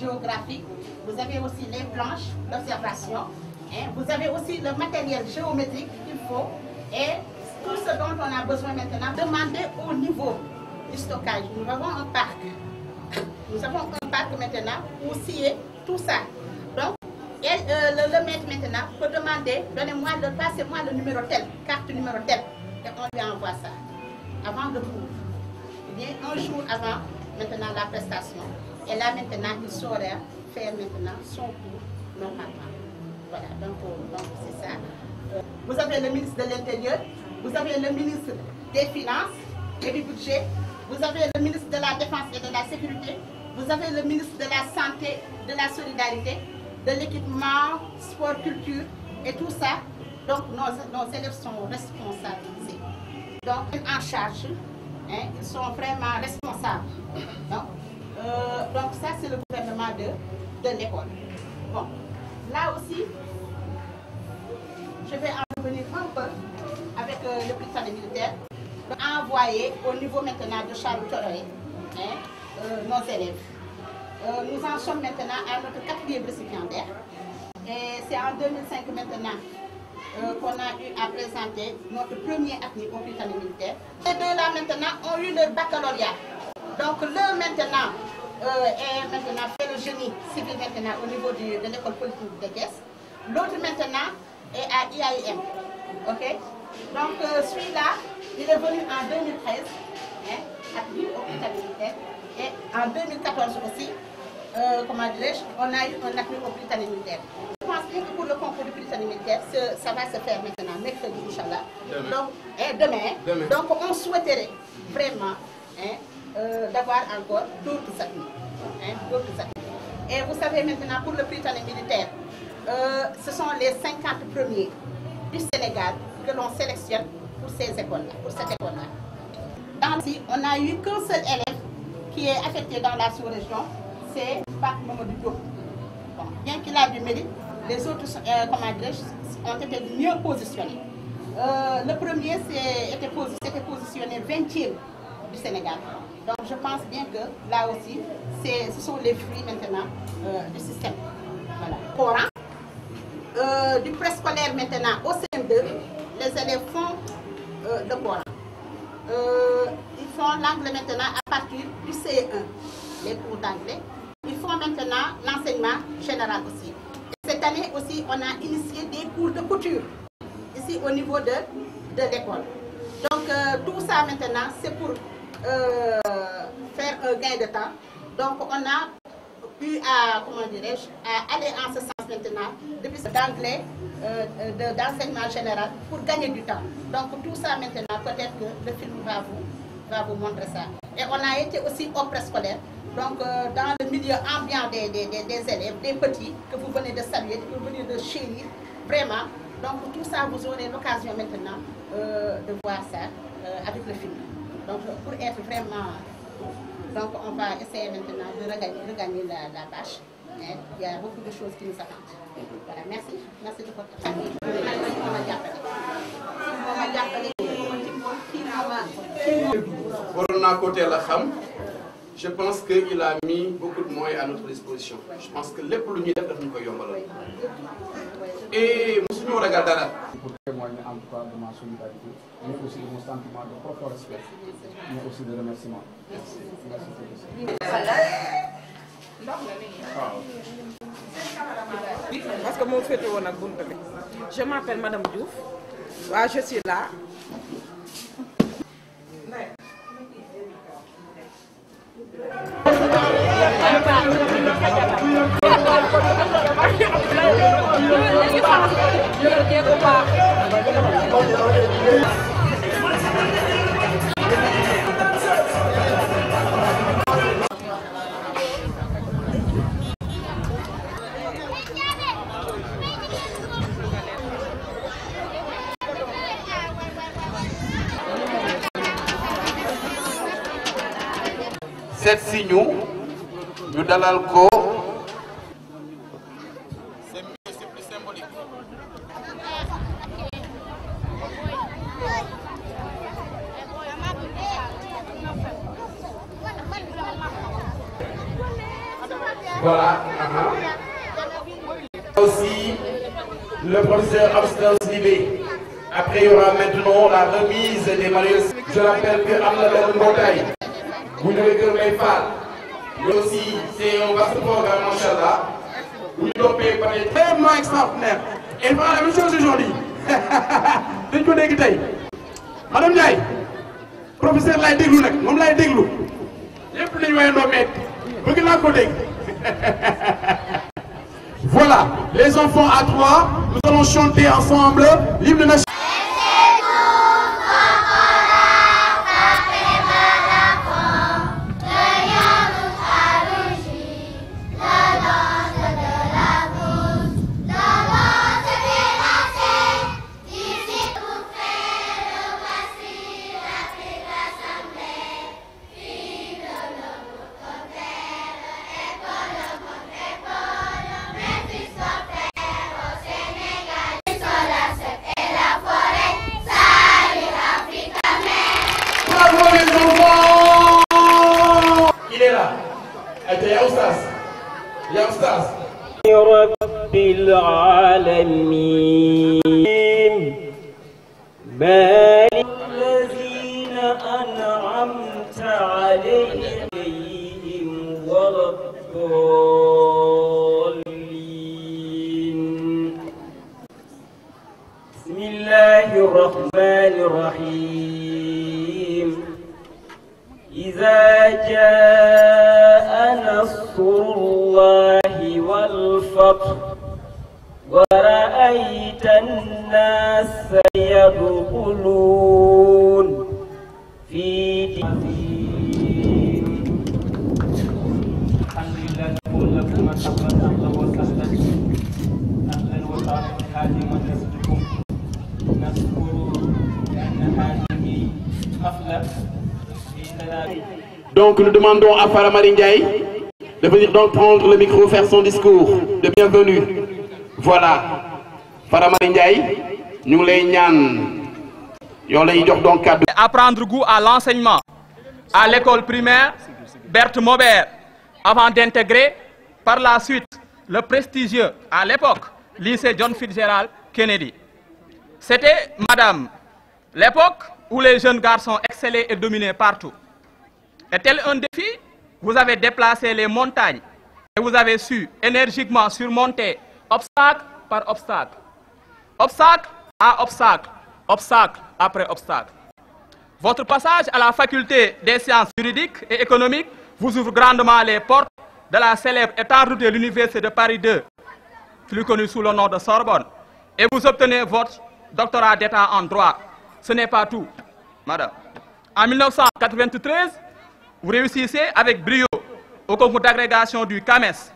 géographique, vous avez aussi les planches d'observation, vous avez aussi le matériel géométrique qu'il faut et tout ce dont on a besoin maintenant. Demandez au niveau du stockage. Nous avons un parc. Nous avons un parc maintenant où scier tout ça. Donc, le maître maintenant peut demander, donnez-moi, passez-moi le numéro tel, carte numéro tel, et on lui envoie ça. Avant de cours, ou bien un jour avant maintenant la prestation. Et là maintenant, il saurait faire maintenant son cours normalement. Voilà, donc c'est ça. Vous avez le ministre de l'Intérieur, vous avez le ministre des Finances et du Budget, vous avez le ministre de la Défense et de la Sécurité, vous avez le ministre de la Santé, de la Solidarité, de l'équipement, sport, culture et tout ça. Donc nos élèves sont responsabilisés. Donc en charge, ils sont vraiment responsables. Donc ça c'est le gouvernement de l'école. Bon, là aussi, je vais en revenir un peu avec le Prytanée militaire. Envoyer au niveau maintenant de Charles Thioréré nos élèves. Nous en sommes maintenant à notre 4e récipiendaire. Et c'est en 2005 maintenant qu'on a eu à présenter notre premier ACNI au Prytanée militaire. Les deux là maintenant ont eu leur baccalauréat. Donc l'un maintenant fait le génie civil maintenant au niveau de l'école politique de Thiès. L'autre maintenant est à IAIM. Ok? Donc celui-là, il est venu en 2013, ACNI au Prytanée militaire. Et en 2014 aussi, comment dirais-je, on a eu un ACNI au Prytanée militaire. Je pense bien que pour le concours du Prytanée militaire, ça va se faire maintenant, mercredi, Inch'Allah. Demain. Donc on souhaiterait vraiment d'avoir encore d'autres ACNI. Et vous savez maintenant, pour le Prytanée militaire, ce sont les 50 premiers du Sénégal que l'on sélectionne pour ces écoles-là, pour cette école-là. On n'a eu qu'un seul élève qui est affecté dans la sous-région, c'est Pape Mamadou Diop. Bon, bien qu'il a du mérite, les autres ont été mieux positionnés. Le premier s'était positionné 20e du Sénégal. Donc je pense bien que là aussi, ce sont les fruits maintenant du système. Voilà. Coran. Du préscolaire maintenant au CM2, les élèves font le Coran. Ils font l'anglais maintenant à partir du CE1, les cours d'anglais. Ils font maintenant l'enseignement général aussi. Et cette année aussi, on a initié des cours de couture, ici au niveau de l'école. Donc tout ça maintenant, c'est pour faire un gain de temps. Donc on a pu à aller en ce sens maintenant, depuis d'anglais, d'enseignement général, pour gagner du temps. Donc tout ça maintenant, peut-être que le film va vous montrer ça. Et on a été aussi au préscolaire, donc dans le milieu ambiant des élèves, des petits, que vous venez de saluer, que vous venez de chérir, vraiment. Donc tout ça, vous aurez l'occasion maintenant de voir ça avec le film. Donc pour être vraiment... Donc on va essayer maintenant de regagner la tâche. Il y a beaucoup de choses qui nous attendent. Voilà, merci. Merci de votre famille. Je pense qu'il a mis beaucoup de moyens à notre disposition. Je pense que les pollués doivent nous accueillir. Et nous regardons là. Pour témoigner en tout cas de ma solidarité, mais aussi de mon sentiment de profond respect, mais aussi de remerciement. Merci. Parce que mon fait je m'appelle Madame Diouf. Je suis là. Cette signe, nous dalal ko. C'est plus symbolique. Voilà. Aussi, le professeur Abstance Libé. Après, il y aura maintenant la remise des manuels. Je rappelle que Amna Mbotay, vous devez que le Fall. Mais aussi, c'est un vaste programme, Inch'Allah. Vous devez par des tellement extraordinaires. Et voilà la même chose aujourd'hui. Madame Ndiaye, professeur lay déglu nag moom lay déglu lépp lañu wayandoo met bëgg naa ko dégg. Voilà, les enfants à 3, nous allons chanter ensemble l'hymne national. رب العالمين مالك الذين أنعمت عليهم ولا الضالين بسم الله الرحمن الرحيم إذا جاء نصر الله والفتح ورأيت الناس يدخلون في دين الحمد لله لكم أهلا وسهلا أهلا وسهلا هذه مدرستكم نشكر لأن هذه حفلة. Donc nous demandons à Farah Marie Ndiaye de venir donc prendre le micro, faire son discours de bienvenue. Voilà, Farah Marie Ndiaye, nous lay ñaan yow lay jox donc cadeau. À prendre goût à l'enseignement à l'école primaire Berthe Maubert avant d'intégrer par la suite le prestigieux à l'époque lycée John Fitzgerald Kennedy. C'était, madame, l'époque où les jeunes garçons excellaient et dominaient partout. Et tel un défi, vous avez déplacé les montagnes et vous avez su énergiquement surmonter obstacle par obstacle. Obstacle à obstacle, obstacle après obstacle. Votre passage à la faculté des sciences juridiques et économiques vous ouvre grandement les portes de la célèbre et tant redoutée l'université de Paris 2, plus connue sous le nom de Sorbonne. Et vous obtenez votre doctorat d'État en droit. Ce n'est pas tout, madame. En 1993, vous réussissez avec brio au concours d'agrégation du CAMES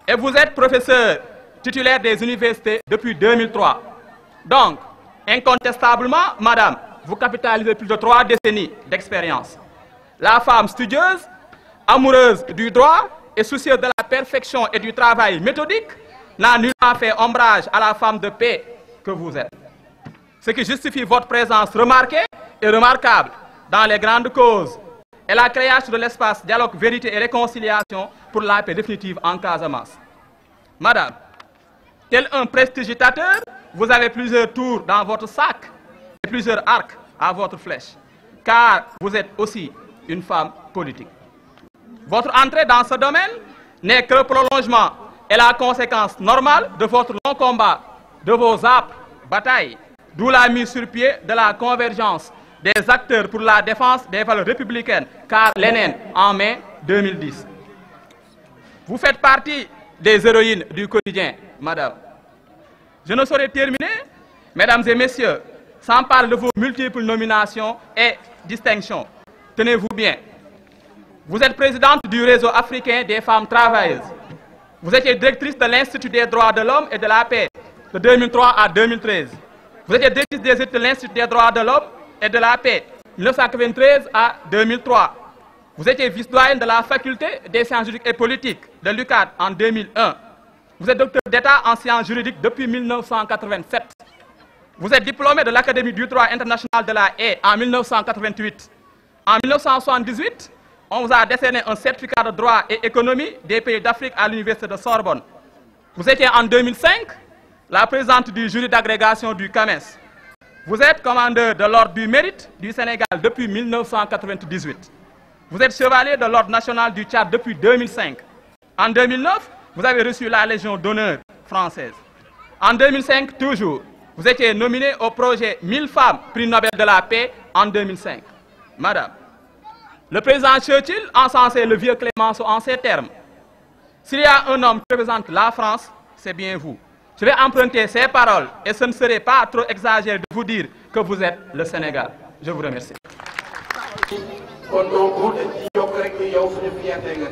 et vous êtes professeur titulaire des universités depuis 2003. Donc, incontestablement, madame, vous capitalisez plus de 3 décennies d'expérience. La femme studieuse, amoureuse du droit et soucieuse de la perfection et du travail méthodique n'a nullement fait ombrage à la femme de paix que vous êtes. Ce qui justifie votre présence remarquée et remarquable dans les grandes causes et la création de l'espace dialogue, vérité et réconciliation pour la paix définitive en Casamance. Madame, tel un prestidigitateur, vous avez plusieurs tours dans votre sac et plusieurs arcs à votre flèche, car vous êtes aussi une femme politique. Votre entrée dans ce domaine n'est que le prolongement et la conséquence normale de votre long combat, de vos âpres batailles, d'où la mise sur pied de la convergence des acteurs pour la défense des valeurs républicaines, car l'ENN en mai 2010. Vous faites partie des héroïnes du quotidien, madame. Je ne saurais terminer, mesdames et messieurs, sans parler de vos multiples nominations et distinctions. Tenez-vous bien. Vous êtes présidente du réseau africain des femmes travailleuses. Vous étiez directrice de l'Institut des droits de l'homme et de la paix de 2003 à 2013. Vous étiez directrice des études de l'Institut des droits de l'homme et de la paix, 1993 à 2003. Vous étiez vice-doyenne de la faculté des sciences juridiques et politiques de l'UCAD en 2001. Vous êtes docteur d'État en sciences juridiques depuis 1987. Vous êtes diplômé de l'Académie du droit international de la Haye en 1988. En 1978, on vous a décerné un certificat de droit et économie des pays d'Afrique à l'université de Sorbonne. Vous étiez en 2005 la présidente du jury d'agrégation du CAMES. Vous êtes commandeur de l'ordre du mérite du Sénégal depuis 1998. Vous êtes chevalier de l'ordre national du Tchad depuis 2005. En 2009, vous avez reçu la Légion d'honneur française. En 2005, toujours, vous étiez nominé au projet 1000 femmes, prix Nobel de la paix en 2005. Madame, le président Churchill encensait le vieux Clémenceau en ces termes. S'il y a un homme qui représente la France, c'est bien vous. Je vais emprunter ces paroles et ce ne serait pas trop exagéré de vous dire que vous êtes le Sénégal. Je vous remercie. kon donc dañ ci yokk rek ni yow suñu fierté nga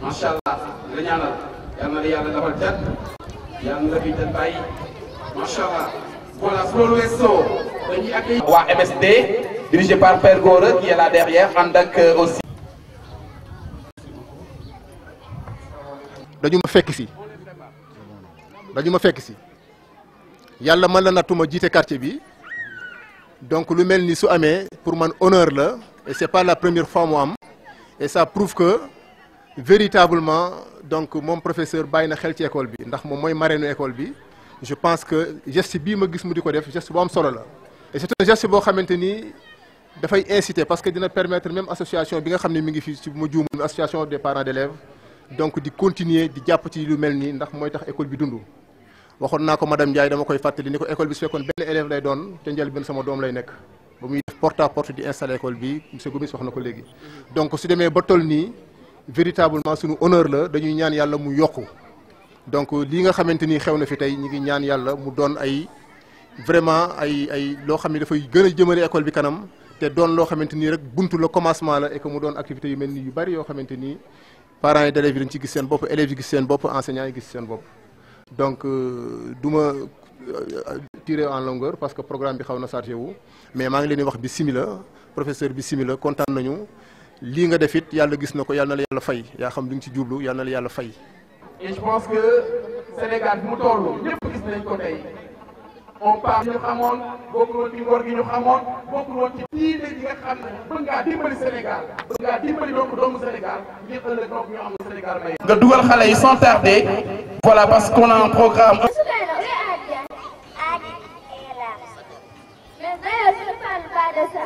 macha allah la ñaanal yal na la yàlla defal jàpp yal na la fi jël bàyyi macha allah. voilà su loolu weesoo dañuy accueillir waa MSD dirigé par Père Gora qui est là derrière ànd ak aussi. dañu ma fekk si yàlla mën la nattuma jiite quartier bi donc lu mel ni su amee pour man honneur la et c'est pas la première fois mu am et ça prouve que véritablement donc moom professeur bàyyi na xel ci école bi ndax moom mooy marraine école bi je pense que geste bii ma gis mu di ko def geste bu am solo la et c'est un geste boo xamante ni dafay inciter parce que dina permettre même association bi nga xam ne mi ngi fii ci bu ma juumul association des parents d'élèves donc di continuer di jàpp ci lu mel nii ndax mooy tax école bi dund waxoon naa ko madame Ndiaye dama koy fàttali ni ko école bi su fekkoon benn élève lay doon te njëlbéen sama doom lay nekk ba muy def porte à porte di installer école bi monsieur Gomis wax na ko léegi donc su demee ba toll nii véritablement suñu honneur la dañuy ñaan yàlla mu yokku donc lii nga xamante ni xew na fi tey ñu ngi ñaan yàlla mu doon ay vraiment ay loo xam ne dafay gën a jëmale école bi kanam te doon loo xamante ni rek buntu la commencement la et que mu doon activité yu mel ni yu bari yoo xamante ni parents yi d'élèves yi dañ ci gis seen bopp élèves yi gis seen bopp enseignants yi gis seen bopp donc du ma tirer en longueur parce que programme bi xaw na chargé wu mais maa ngi leen di wax bismillah professeur bismillah kontaan nañu lii nga def it yàlla gis na ko yàlla na la yàlla fay yaa xam li nga ci jublu yàlla na la yàlla fay. et je pense que Sénégal bi mu toll ñëpp gis nañ ko tey on parle ñu xamoon bokkul woon ci ngor gi ñu xamoon bokkul woon ci diine gi nga xam ne bëgg ngaa dimbali Sénégal bëgg ngaa dimbali doomu Sénégal ngir ëllëg donc ñu am Sénégal may. nga dugal xale yi sans tarder voilà parce qu'on a un programme. Mais d'ailleurs, je ne parle pas de ça.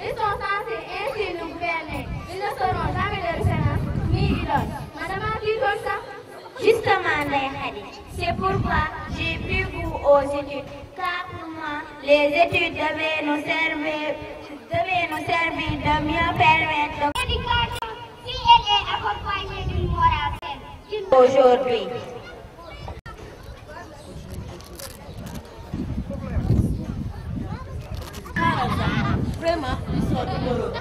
Ils sont censés ainsi nous gouverner. Ils ne seront jamais de référence ni idoles. Madame a dit comme ça. Justement, c'est pourquoi j'ai pris goût aux études. Car pour moi, les études devaient nous servir de mieux permettre. L'éducation, si elle est accompagnée d'une morale saine, aujourd'hui. Vraiment, ils sont douloureux.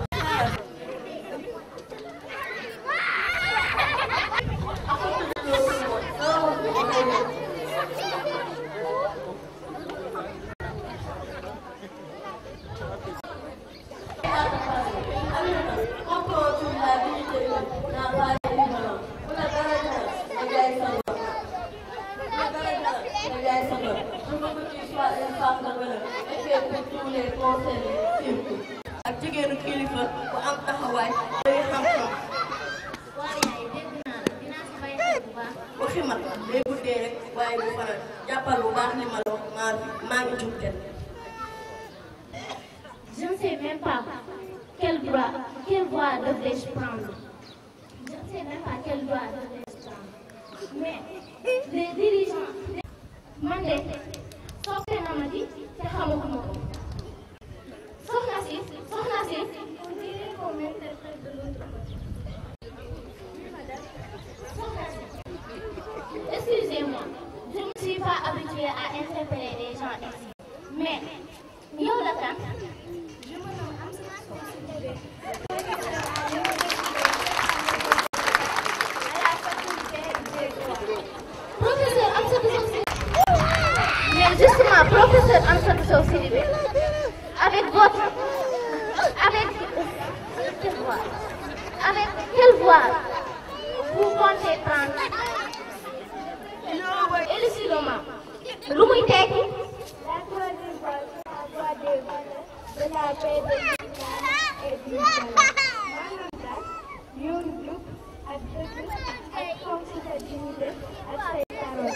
ak jigéenu kilifa bu am taxawaay day xam-xam waxi mag day guddee rek waaye bu faral jàppal bu baax ni ma la wax maa ngi jub kenn. Je ne sais même pas quelle voie devrais-je prendre. Je ne sais même pas quelle voie devrais-je prendre. Mais les dirigeants man de soppe na ma di te xamuma ko. Soxna si on dirait qu'on m'interprète de l'autre côté. Soxna si, excusez-moi, je ne suis pas habituée à interpeller les gens ici. Mais yow la kan? Je me nomme Amsatou Sow. À la faculté des droits. Professeur Amsatou Sow. Mais justement, professeur Amsatou Sow Sidibé, avec quelle voie vous comptez prendre? Élucidement. Lu muy tekki? La troisième voie, la voie de la paix, de l'unité et du ay fonk sa dignité ak say parole.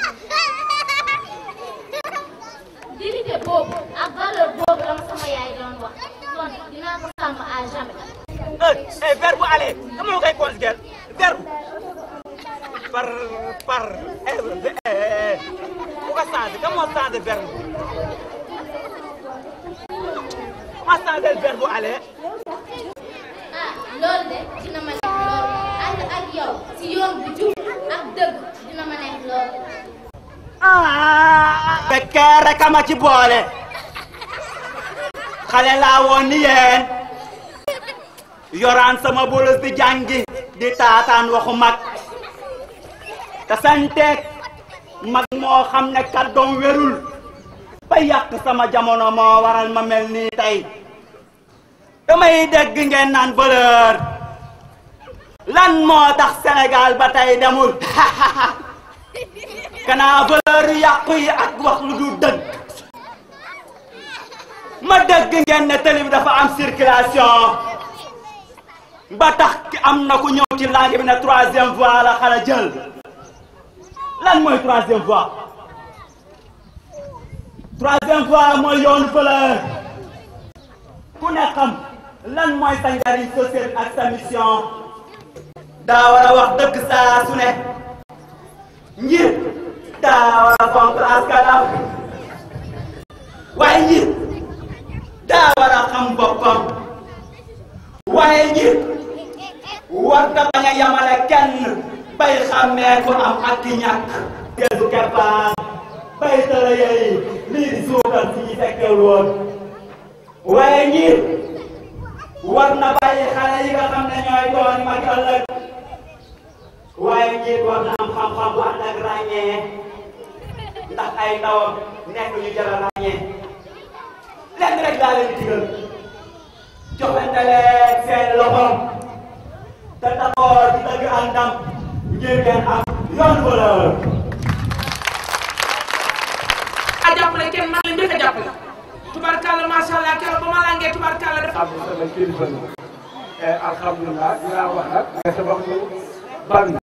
dignité boobu ak valeur boobu la ma sama yaay doon wax kon dinaa ko sàmm à jamais. verbe bu aller comment nga koy conjuguer verbe par bu ko changé comment changer verbe comment changer verbe bu aller. loolu de dina ma neex lool ànd ak yow si yoon bu jub ak dëgg dina ma neex lool. fekkee rek a ma ci boole xale laa woon ni yéen yoraan sama bolus di jàngi di taataan waxu mag te santeeg mag moo xam ne kàddoom wérul ba yàq sama jamono moo waral ma mel nii tey damay dégg ngeen naan valeur lan moo tax Sénégal ba tey demul kanaa valeur yàqu yi ak wax lu du dëgg ma dégg ngeen ne télé bi dafa am circulation ba tax ki am na ku ñëw ci langue bi ne troisième voie la xala jël lan mooy troisième voie mooy yoonu valeur ku ne xam lan mooy sa njariñ société ak sa mission daa war a wax dëgg saa su ne njiit daa war a fonk askanam waaye njiit daa war a xam boppam waaye njiit war nga bañ a yamale kenn bay xàmmee ko am ak ki ñàkk gesu keppaar bay tëra yeey lii di suukal si ñi fekkewul woon waaye njiit war na bàyyi xale yi nga xam ne ñooy doon mag ëllëg waaye njiit war na am xam-xam bu ànd ak ràññee ndax ay ndawam nekk ñu jar a ràññee lenn rek daa leen digal joxante leen seen loxo te taxoo di dëgg ak ndam ngir ngeen am yoon valeur. a jàppale kenn man la njëkk a jàppale tubarkalla macha allah keroog ba ma langee tubarkalla def am sama kilifa la alhamdulilah dinaa wax nag mais sama waxtu bari na.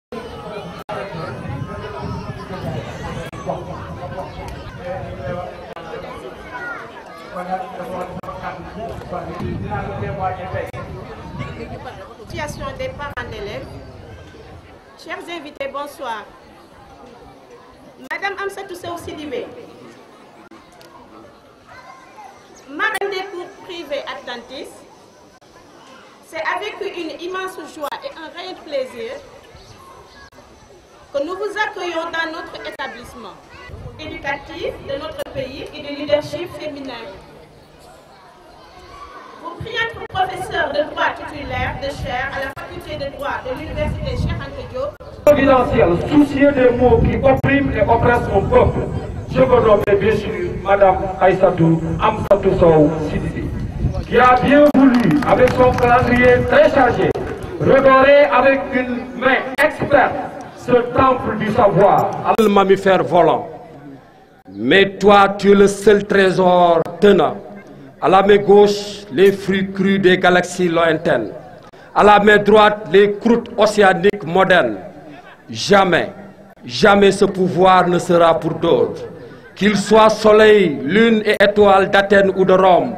Association des parents d'élèves. Chers invités, bonsoir. Madame Amsatou Sow Sidibé, marraine des cours privés Atlantis, c'est avec une immense joie et un réel plaisir que nous vous accueillons dans notre établissement éducatif de notre pays et de leadership féminin. Vous priez pour professeur de droit titulaire de chaire à la faculté de droit de l'université Cheikh Anta Diop. Providentiel, soucieux des mots qui oppriment et oppressent mon peuple, je veux nommer bien sûr Madame Aïssatou Amsatou Sow Sidibé, qui a bien voulu, avec son calendrier très chargé, redorer avec une main experte ce temple du savoir. Le mammifère volant. Mais toi, tu es le seul trésor tenant. À la main gauche, les fruits crus des galaxies lointaines. À la main droite, les croûtes océaniques modernes. Jamais, jamais ce pouvoir ne sera pour d'autres. Qu'il soit soleil, lune et étoile d'Athènes ou de Rome.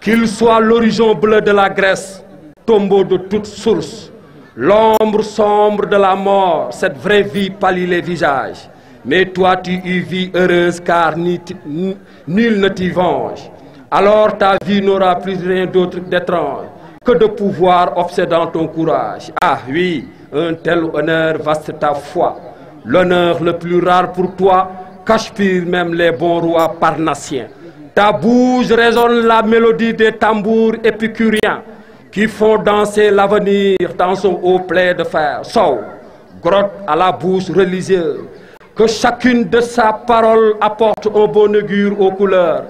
Qu'il soit l'horizon bleu de la Grèce, tombeau de toute source. L'ombre sombre de la mort, cette vraie vie pâlit les visages. Mais toi, tu y vis heureuse car nul ne t'y venge. Alors ta vie n'aura plus rien d'autre d'étrange que de pouvoir obsédant ton courage. Ah oui, un tel honneur vaste ta foi. L'honneur le plus rare pour toi qu'aspirent même les bons rois parnassiens. Ta bouche résonne la mélodie des tambours épicuriens qui font danser l'avenir dans son haut plaid de fer. Sow, grotte à la bouche religieuse, que chacune de sa parole apporte un bon augure aux couleurs.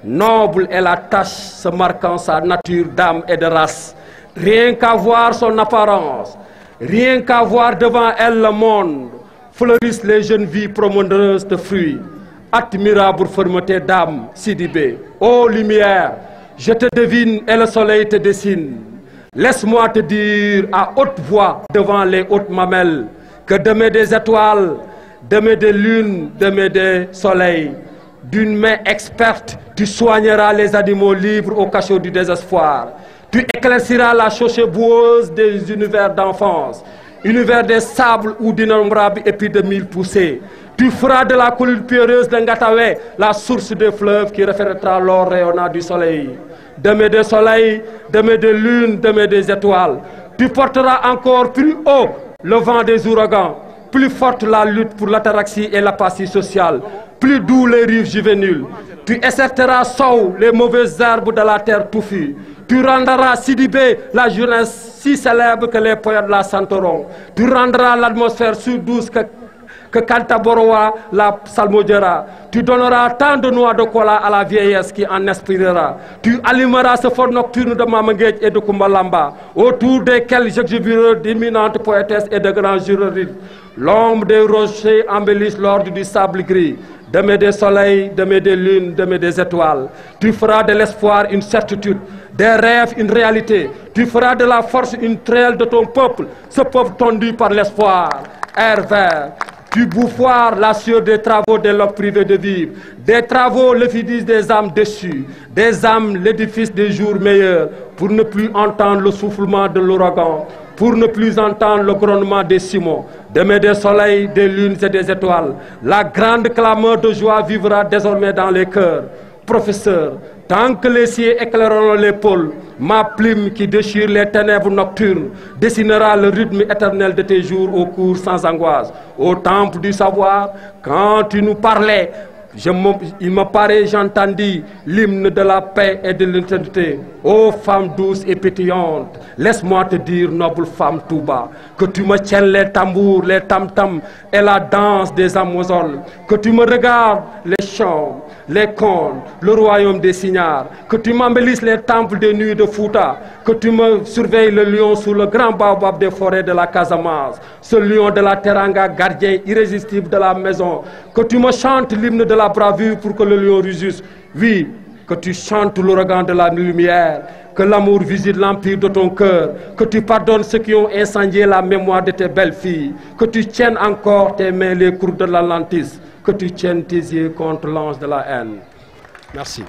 Noble est la tache se marquant sa nature d'âme et de race. Rien qu'à voir son apparence, rien qu'à voir devant elle le monde, fleurissent les jeunes vies promeneuses de fruits. Admirable fermeté d'âme, Sidibé. Ô lumière, je te devine et le soleil te dessine. Laisse-moi te dire à haute voix devant les hautes mamelles que demain des étoiles, demain des lunes, demain des soleils, d'une main experte, tu soigneras les animaux libres au cachot du désespoir. Tu éclairciras la chaussée boueuse des univers d'enfance, univers des sables ou d'innombrables épis de mille poussées. Tu feras de la colline pierreuse de Ngatawe la source des fleuves qui reflètera l'or rayonnant du soleil. Demain des soleils, demain des lunes, demain des étoiles. Tu porteras encore plus haut le vent des ouragans, plus forte la lutte pour l'ataraxie et l'apathie sociale, plus doux les rives juvéniles. Tu exerceras Sow les mauvaises herbes de la terre touffue. Tu rendras Sidibé la jeunesse si célèbre que les poètes la chanteront. Tu rendras l'atmosphère si douce que Kantaboroa la salmodiera. Tu donneras tant de noix de cola à la vieillesse qui en inspirera. Tu allumeras ce fort nocturne de Mamanguej et de Kumbalamba, autour desquels j'exhiberai d'imminentes poétesses et de grands jureurs. L'ombre des rochers embellissent l'ordre du sable gris. Demain des soleils, demain des lunes, demain des étoiles. Tu feras de l'espoir une certitude, des rêves une réalité. Tu feras de la force une trêve de ton peuple, ce peuple tondu par l'espoir. Air vert. Tu bouffoires la sueur des travaux de l'homme privé de vivre, des travaux l'effigie des âmes déchues, des âmes l'édifice des jours meilleurs, pour ne plus entendre le soufflement de l'ouragan, pour ne plus entendre le grondement des ciments. Demain des soleils, des lunes et des étoiles, la grande clameur de joie vivra désormais dans les cœurs. Professeur, tant que les cieux éclaireront les pôles, ma plume qui déchire les ténèbres nocturnes dessinera le rythme éternel de tes jours au cours sans angoisse. Au temple du savoir, quand tu nous parlais, il me paraît, j'entendis l'hymne de la paix et de l'éternité. Ô femme douce et pétillante, laisse-moi te dire, noble femme Touba, que tu me tiennes les tambours, les tam-tams et la danse des Amazones, que tu me regardes les chants, les contes, le royaume des signares, que tu m'embellisses les temples des nuits de Fouta, que tu me surveilles le lion sous le grand baobab des forêts de la Casamance, ce lion de la Teranga, gardien irrésistible de la maison, que tu me chantes l'hymne de la bravure pour que le lion rugisse. Oui, que tu chantes l'ouragan de la lumière, que l'amour visite l'empire de ton cœur, que tu pardonnes ceux qui ont incendié la mémoire de tes belles filles, que tu tiennes encore tes mains les cours de l'Atlantis, que tu tiennes tes yeux contre l'ange de la haine. Merci.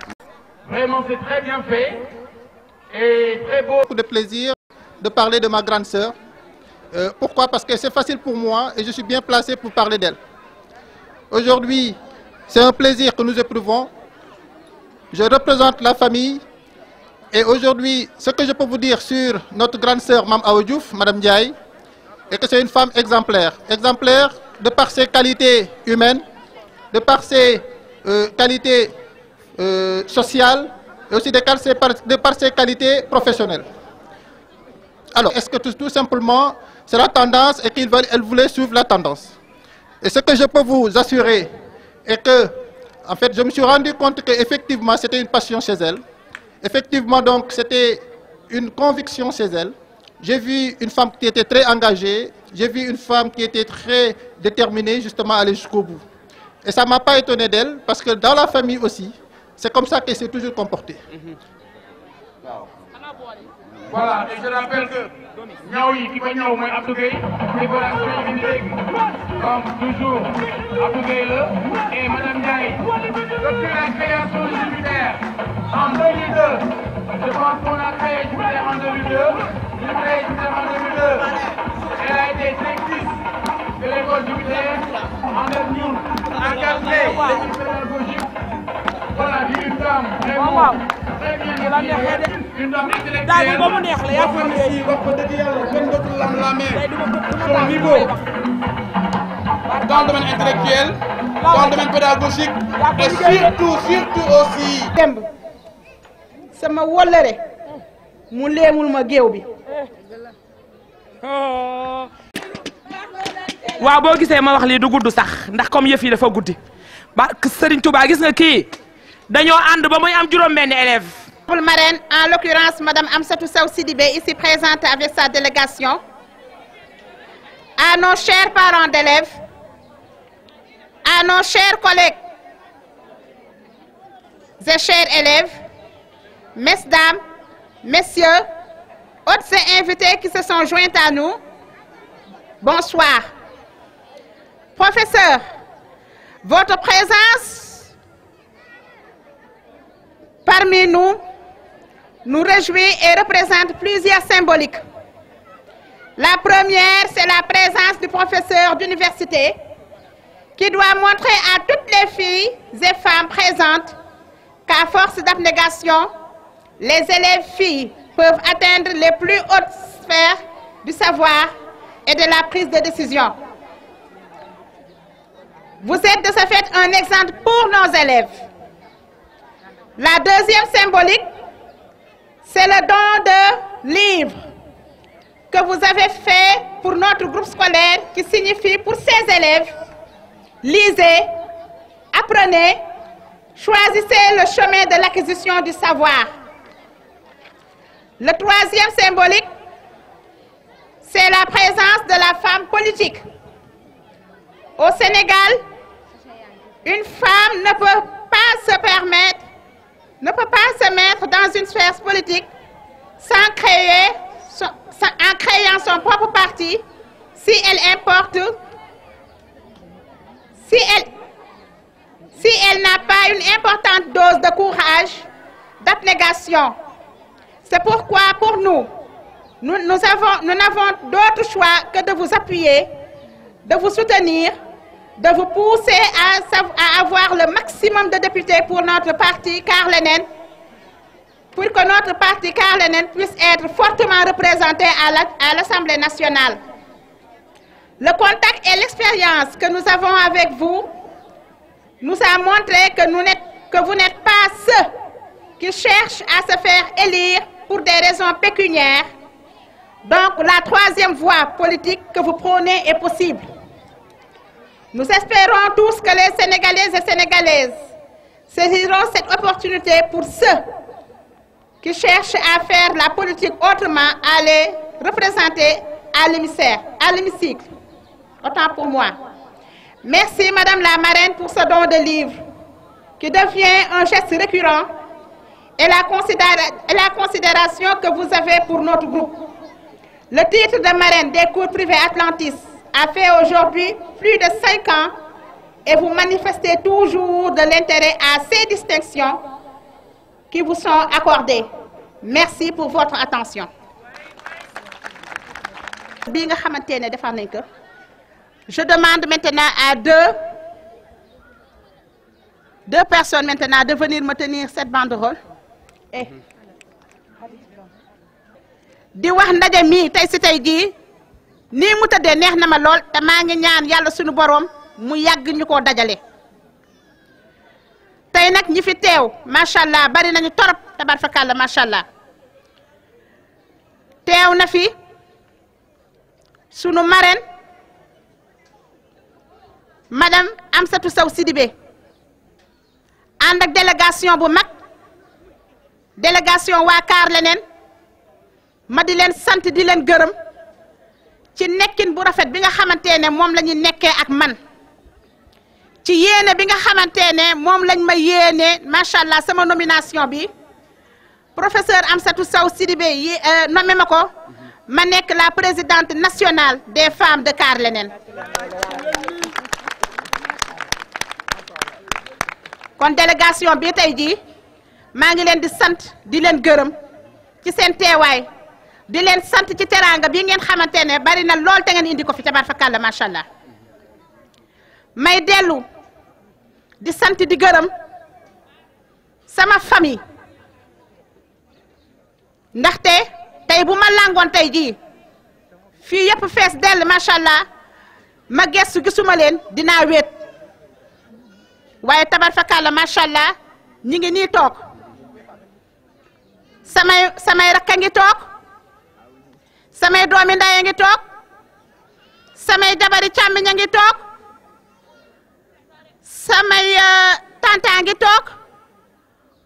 Vraiment, c'est très bien fait et très beau. Beaucoup de plaisir de parler de ma grande sœur. Pourquoi? Parce que c'est facile pour moi et je suis bien placé pour parler d'elle. Aujourd'hui, c'est un plaisir que nous éprouvons. Je représente la famille et aujourd'hui, ce que je peux vous dire sur notre grande sœur Mme Awa Diouf, Mme Ndiaye, est que c'est une femme exemplaire. Exemplaire de par ses qualités humaines, de par ses qualités sociales et aussi de par ses qualités professionnelles. Alors, est-ce que tout simplement, c'est la tendance et qu'elle voulait suivre la tendance? Et ce que je peux vous assurer est que, en fait, je me suis rendu compte qu'effectivement, c'était une passion chez elle. Effectivement, donc, c'était une conviction chez elle. J'ai vu une femme qui était très engagée. J'ai vu une femme qui était très déterminée, justement, à aller jusqu'au bout. Et ça ne m'a pas étonné d'elle, parce que dans la famille aussi, c'est comme ça qu'elle s'est toujours comportée. Voilà, et je rappelle que Niaoui qui va Niaou, moi Abdou Gueye, décoration yi fi léegi. Comme toujours, Abdou Gueye là, et Mme Ndiaye. Depuis la création de Jupiter en 2002, je pense qu'on a créé Jupiter en 2002. J'ai créé Jupiter en 2002. Elle a été directrice de l'école Jupiter en 2000. Encadrée l'équipe pédagogique. Voilà, une dame vraiment très bien équilibrée, une dame intellectuelle. Son niveau dans le domaine intellectuel, dans le domaine pédagogique et surtout aussi. sama wolere mu leemul ma géew bi. waaw boo gisee ma wax lii du gudd sax ndax comme yëf yi dafa guddi ba Serigne Touba gis nga kii dañoo ànd ba muy am juróom-benn élève. Marraine, en l'occurrence Madame Amsatou Sow Sidibé, ici présente avec sa délégation, à nos chers parents d'élèves, à nos chers collègues et chers élèves, mesdames, messieurs, hôtes et invités qui se sont joints à nous, bonsoir. Professeur, votre présence parmi nous nous réjouit et représente plusieurs symboliques. La première, c'est la présence du professeur d'université qui doit montrer à toutes les filles et femmes présentes qu'à force d'abnégation, les élèves filles peuvent atteindre les plus hautes sphères du savoir et de la prise de décision. Vous êtes de ce fait un exemple pour nos élèves. La deuxième symbolique, c'est le don de livres que vous avez fait pour notre groupe scolaire qui signifie pour ces élèves, lisez, apprenez, choisissez le chemin de l'acquisition du savoir. Le troisième symbolique, c'est la présence de la femme politique. Au Sénégal, une femme ne peut pas se permettre, ne peut pas se mettre dans une sphère politique sans créer, en créant son propre parti, si elle n'a pas une importante dose de courage, d'abnégation. C'est pourquoi pour nous n'avons d'autre choix que de vous appuyer, de vous soutenir, de vous pousser à avoir le maximum de députés pour notre parti Carlenen, pour que notre parti Carlenen puisse être fortement représenté à l'Assemblée nationale. Le contact et l'expérience que nous avons avec vous nous a montré que vous n'êtes pas ceux qui cherchent à se faire élire pour des raisons pécuniaires. Donc la troisième voie politique que vous prônez est possible. Nous espérons tous que les Sénégalaises et Sénégalaises saisiront cette opportunité pour ceux qui cherchent à faire la politique autrement, à les représenter à l'hémicycle. Autant pour moi. Merci Madame la marraine pour ce don de livre qui devient un geste récurrent et la considération que vous avez pour notre groupe. Le titre de marraine des cours privés Atlantis a fait aujourd'hui plus de 5 ans et vous manifestez toujours de l'intérêt à ces distinctions qui vous sont accordées. Merci pour votre attention. Je demande maintenant à deux personnes maintenant de venir me tenir cette banderole. Di wax ndaje mi tay ci tay gi ni mu tëddee neex na ma lool te maa ngi ñaan yàlla suñu borom mu yàgg ñu ko dajale. Tey nag ñi fi teew macha allah bari nañu torop tabarfakalla macha allah teew na fi sunu marraine madame Amsatou Sow Sidibé ànd ak délégation bu mag délégation waa Carlenen ma di leen sant di leen gërëm ci nekkin bu rafet bi nga xamante ne moom la ñu nekkee ak man ci yéene bi nga xamante ne moom lañ ma yéene macha allah sama nomination bi professeur Amsatou Sow Sidibé yi nommé ma ko ma nekk la présidente nationale des femmes de Carlenen. kon délégation bi tey jii maa ngi leen di sant di leen gërëm ci seen teewaay di leen sant ci teraanga bi ngeen xamante ne bari na lool te ngeen indi ko fi tabarfakalla macha allah may dellu di sant di gërëm sama famille ndaxte tey bu ma langoon tey jii fii yëpp fees dell macha allah ma gestu gisuma leen dinaa wéet waaye tabarfakalla macha allah ñi ngi nii toog samay rakka ngi toog samay doomi ndaya ngi toog samay jabari càmmiñ a ngi toog samay tanta ngi toog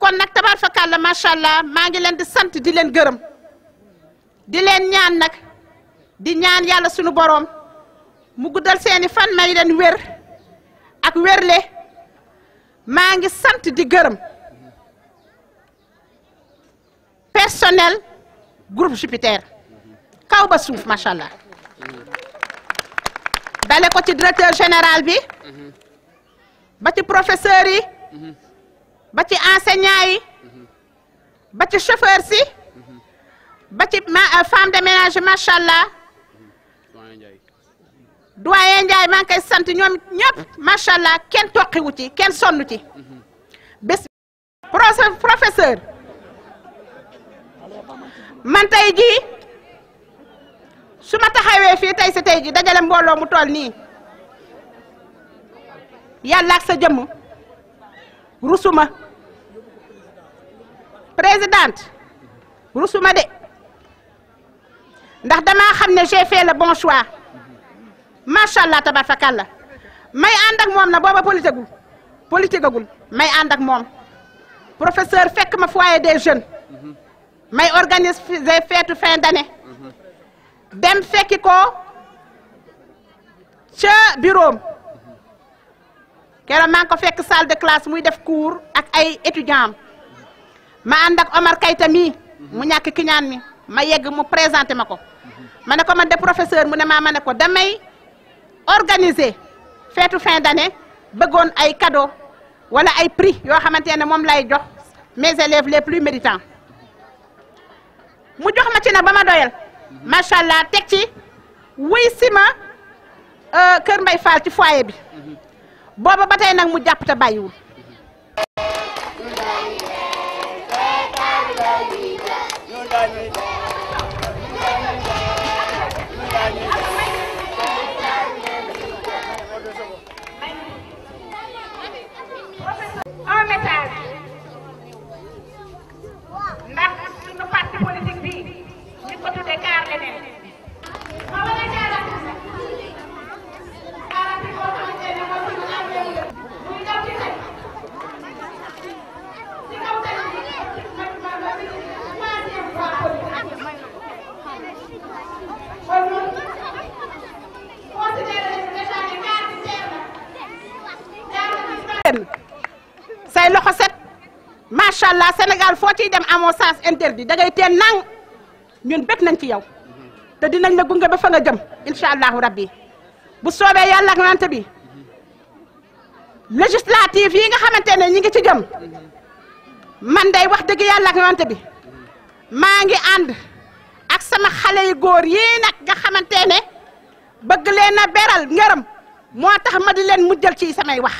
kon nag tabarfakalla macha allah maa ngi leen di sant di leen gërëm di leen ñaan nag di ñaan yàlla sunu borom mu guddal seeni fan may leen wér ak wérle maa ngi sant di gërëm personnel groupe Jupiter kaw ba suuf macha allah dale ko ci directeur général bi ba ci professeurs yi ba ci enseignants yi ba ci chauffeur si ba ci femme de ménage macha allah doyen Ndiaye maa ngi koy sant ñoom ñëpp macha allah kenn toqiwu ci kenn sonn ci bés professeur man tey jii su ma taxawee fii tey si tey jii dajale mbooloo mu toll nii yàlla ak sa jëmm rusuma présidente rusuma de ndax damaa xam ne j'ai fait le bon choix macha allah tabarakallah may ànd ak moom na booba politique agul may ànd ak moom professeur fekk ma foyer des jeunes may organiser fête fin d'année dem fekki ko ca bureau keroog maa ngi ko fekk salle de classe muy def cours ak ay étudiants ma ànd ak Omar Kayta mi mu ñàkk kiñaan mi ma yegg mu présenté ma ko ma ne ko man de professeur mu ne ma ne ko damay organiser fête fin d'année bëggoon ay cadeau wala ay prix yoo xamante ne moom lay jox mes élèves les plus méritants mu jox ma ci nag ba ma doyal macha allah teg ci wuy si ma Kër Mbay Fall ci foyer bi booba ba tey nag mu jàpp te bàyyiwul. un message ndax suñu parti politique bi ñu ko tuddee kaar leneen ma wala jaarale garanti boo xamante ne mooy suñu engrais muy daw ci tey ci kaw tey ma troisième fois politique kon ñun considéré nañu déjà ne kaar bi seer na say loxo set macha allah Sénégal foo ciy dem amoo sens interdit da ngay teen nang ñun bëgg nañ ci yow te dinañ la gunge ba fa nga jëm incha allahu rabbi bu soobee yàlla ak nante bi législative yi nga xamante ne ñi ngi ci jëm man day wax dëgg yàlla ak nante bi maa ngi ànd ak sama xale yu góor yii nag nga xamante ne bëgg leen a beral ngërëm moo tax ma di leen mujjal ci samay wax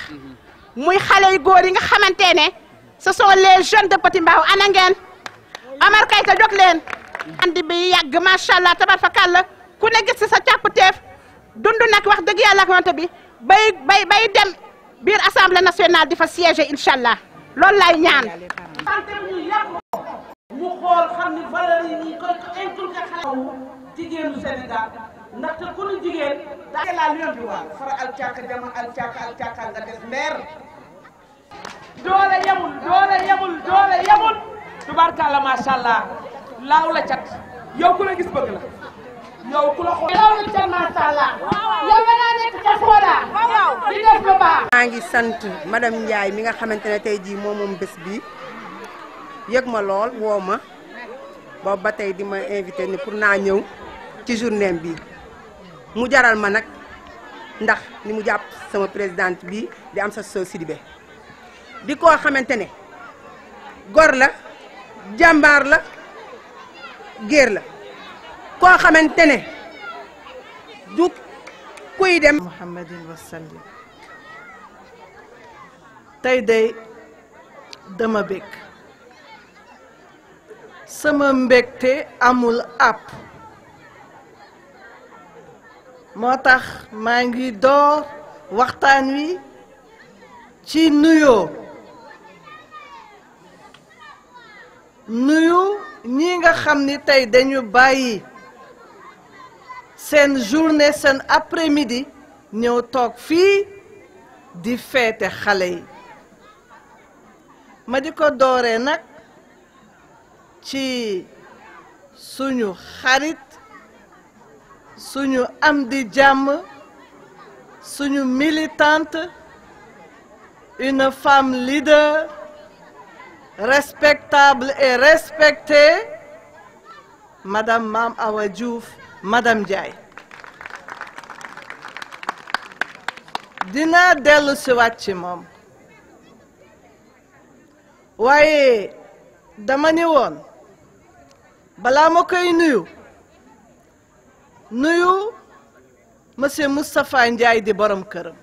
muy xale yu góor yi nga xamante ne ce sont les jeunes de Petit Mbao ana ngeen Omar Kayta jóg leen andi bi yàgg macha allah tabarfakàlla ku ne gis sa càpputeef dund nag wax dëgg yàlla ak wante bi bay dem biir assemblée nationale di fa siéger incha allah loolu laay ñaan. mu xool xam ni valeur yi ñu koy inculqué xale jigéenu Sénégal ndaxte ku ñu jigéen daa la lion bi waa fara alcaaka jama alcaaka nga def leer doole yemul tubaarkàlla macha allah laaw la cat yow ku la gis bëgg la yow ku la xool laaw la cat macha allah yow nga naa nekk ca Fora di def lu baax. maa ngi sant madame Ndiaye mi nga xamante ne tey jii moom bés bi yëg ma lool woo ma boobu ba tey di ma invité ni pour naa ñëw ci journée bi mu jaral ma nag ndax ni mu jàpp sama présidente bi di Amsatou Sow Sidibé di koo xamante ne gor la jàmbaar la géer la koo xamante ne du kuy dem muhammadin wasallim tey day dama bég sama mbégte amul àpp moo tax maa ngi door waxtaan wi ci nuyoo nuyu ñi nga xam ni tey dañu bàyyi seen journée seen après-midi ñëw toog fii di feete xale yi ma di ko dooree nag ci suñu xarit suñu am di jàmm suñu militante une femme leader respectable et respectée Madame Mame Awa Diouf Madame Ndiaye dinaa dellu si waat ci moom waaye dama ni woon balaa ma koy nuyu monsieur Moustapha Ndiaye di borom këram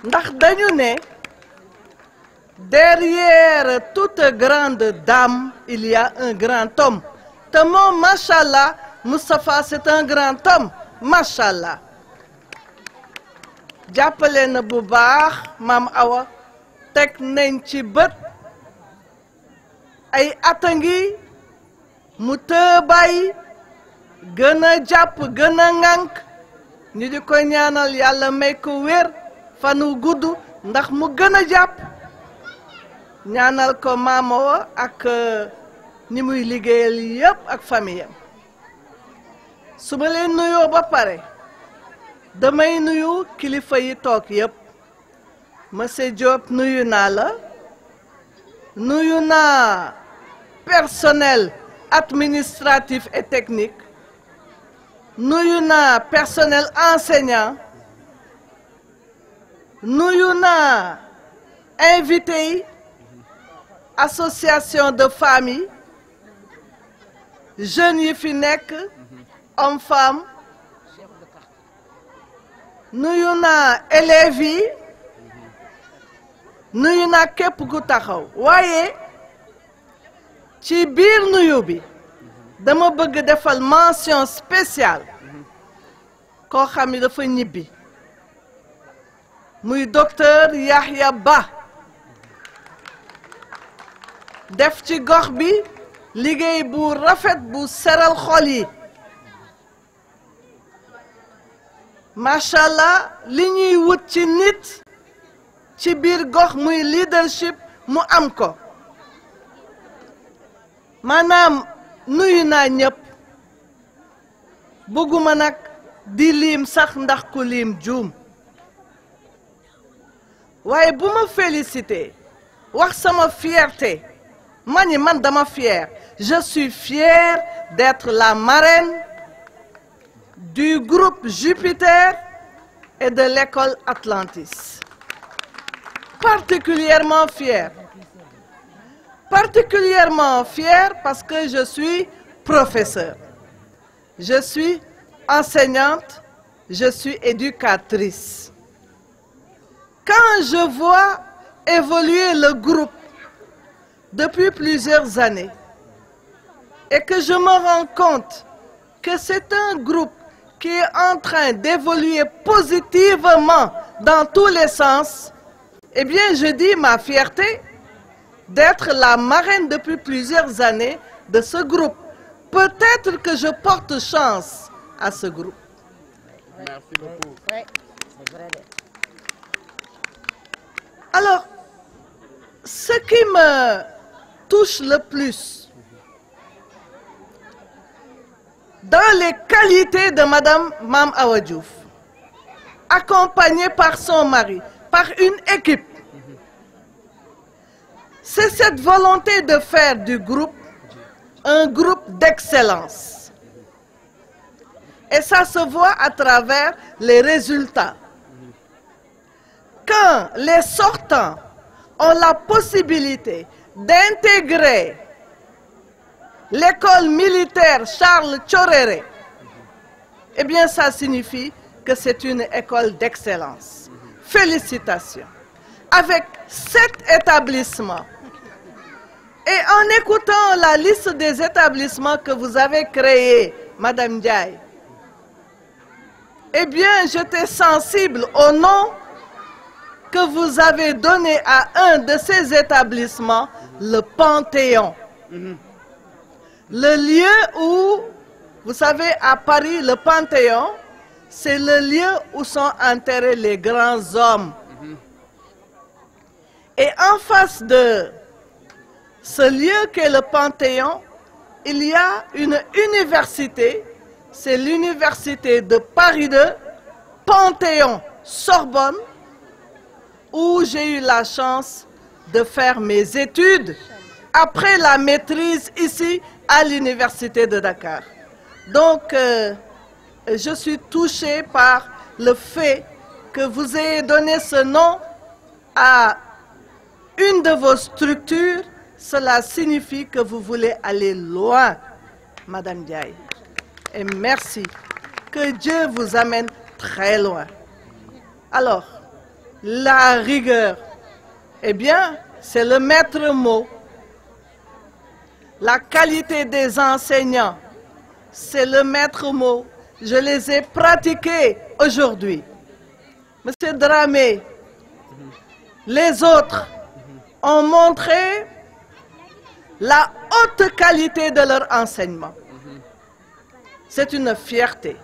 ndax dañu ne derrière toute grande dame il y a un grand homme te moom macha allah Moustapha c'est un grand homme macha allah jàppale na bu baax maam Awa teg nañ ci bët ay at a ngi mu tëbay gën a jàpp gën a ŋànk ñu di ko ñaanal yàlla may ko wér fanu gudd ndax mu gën a jàpp ñaanal ko maam Awa ak ñi muy liggéeyal yépp ak famille am su ma leen nuyoo ba pare damay nuyu kilifa yi toog yépp monsieur Diop nuyu naa la nuyu naa personnel administratif et technique nuyu naa personnel enseignant nuyu naa invité yi association de famille jeunes yi fi nekk hommes femmes nuyu naa élèves yi nuyu naa képp ku taxaw waaye ci biir nuyu bi dama bëgg defal mention spéciale koo xam ni dafa ñibbi muy docteur Yahya Ba def ci gox bi liggéey bu rafet bu seral xol yi macha allah li ñuy wut ci nit ci biir gox muy leadership mu am ko maanaam nuyu naa ñëpp bëgguma nag di lim sax ndax ku lim juum waaye bu ma félicité wax sama fierté mani man dama fier je suis fière d'être la marraine du groupe Jupiter et de l'école Atlantis. Particulièrement fière parce que je suis professeure, je suis enseignante, je suis éducatrice. Quand je vois évoluer le groupe depuis plusieurs années et que je me rends compte que c'est un groupe qui est en train d'évoluer positivement dans tous les sens, eh bien, je dis ma fierté d'être la marraine depuis plusieurs années de ce groupe. Peut-être que je porte chance à ce groupe. Merci beaucoup. Alors, ce qui me touche le plus, dans les qualités de Madame Mame Awa Diouf, accompagnée par son mari, par une équipe, c'est cette volonté de faire du groupe un groupe d'excellence. Et ça se voit à travers les résultats. Quand les sortants ont la possibilité d'intégrer l'école militaire Charles Thioréré, eh bien, ça signifie que c'est une école d'excellence. Félicitations. Avec 7 établissements, et en écoutant la liste des établissements que vous avez créés, Madame Ndiaye, eh bien, j'étais sensible au nom que vous avez donné à un de ces établissements, le Panthéon. Le lieu où, vous savez, à Paris, le Panthéon, c'est le lieu où sont enterrés les grands hommes. Et en face de ce lieu qu'est le Panthéon, il y a une université, c'est l'université de Paris 2, Panthéon-Sorbonne, où j'ai eu la chance de faire mes études après la maîtrise ici à l'université de Dakar. Donc, je suis touchée par le fait que vous ayez donné ce nom à une de vos structures. Cela signifie que vous voulez aller loin, Madame Ndiaye. Et merci. Que Dieu vous amène très loin. Alors, la rigueur, eh bien, c'est le maître mot. La qualité des enseignants, c'est le maître mot. Je les ai pratiqués aujourd'hui. Monsieur Dramé, les autres ont montré la haute qualité de leur enseignement. C'est une fierté.